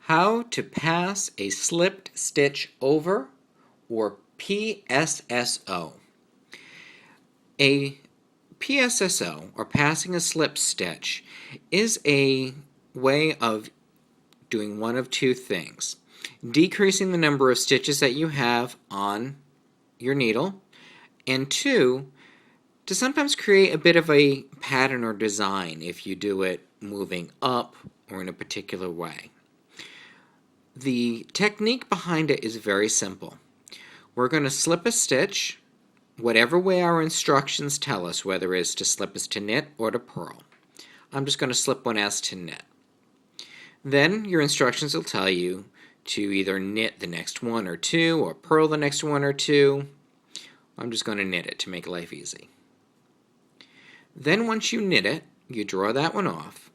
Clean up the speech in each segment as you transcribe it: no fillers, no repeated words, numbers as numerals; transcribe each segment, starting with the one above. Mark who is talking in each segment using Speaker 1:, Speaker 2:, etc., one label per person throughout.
Speaker 1: How to pass a slipped stitch over, or PSSO. A PSSO, or passing a slipped stitch, is a way of doing one of two things: decreasing the number of stitches that you have on your needle, and two, to sometimes create a bit of a pattern or design if you do it moving up or in a particular way. The technique behind it is very simple. We're going to slip a stitch whatever way our instructions tell us, whether it's to slip as to knit or to purl. I'm just going to slip one as to knit. Then your instructions will tell you to either knit the next one or two or purl the next one or two. I'm just going to knit it to make life easy. Then once you knit it, you draw that one off.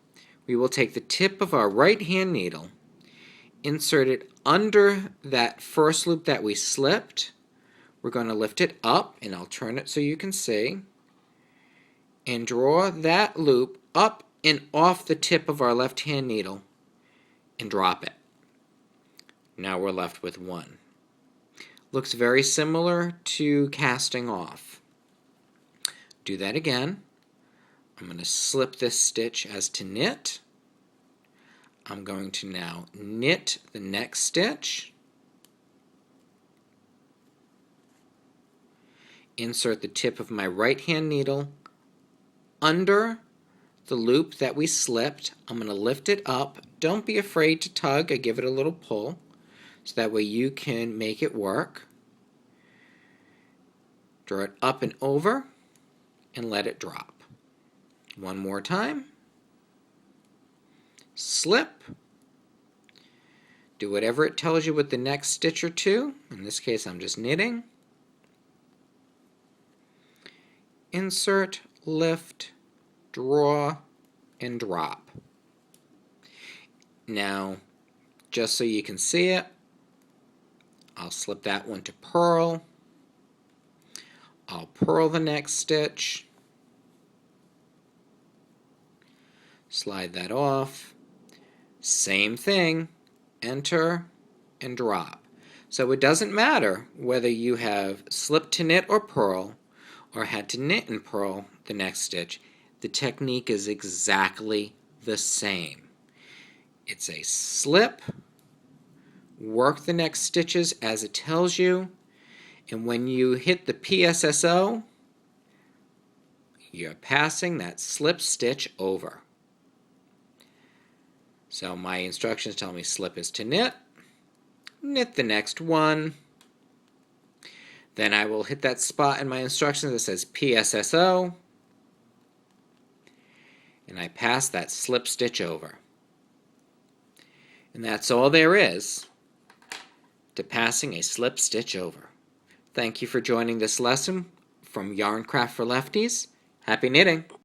Speaker 1: We will take the tip of our right hand needle, insert it under that first loop that we slipped. We're going to lift it up, and I'll turn it so you can see, and draw that loop up and off the tip of our left hand needle and drop it. Now we're left with one. Looks very similar to casting off. Do that again. I'm going to slip this stitch as to knit. I'm going to now knit the next stitch, insert the tip of my right hand needle under the loop that we slipped. I'm going to lift it up. Don't be afraid to tug. I give it a little pull so that way you can make it work. Draw it up and over and let it drop. One more time. Slip. Do whatever it tells you with the next stitch or two. In this case, I'm just knitting. Insert, lift, draw, and drop. Now, just so you can see it, I'll slip that one to purl. I'll purl the next stitch. Slide that off. Same thing, enter and drop. So it doesn't matter whether you have slipped to knit or purl, or had to knit and purl the next stitch. The technique is exactly the same. It's a slip, work the next stitches as it tells you, and when you hit the PSSO, you're passing that slip stitch over. So my instructions tell me slip is to knit, knit the next one, then I will hit that spot in my instructions that says PSSO, and I pass that slip stitch over. And that's all there is to passing a slip stitch over. Thank you for joining this lesson from Yarn Craft for Lefties. Happy knitting!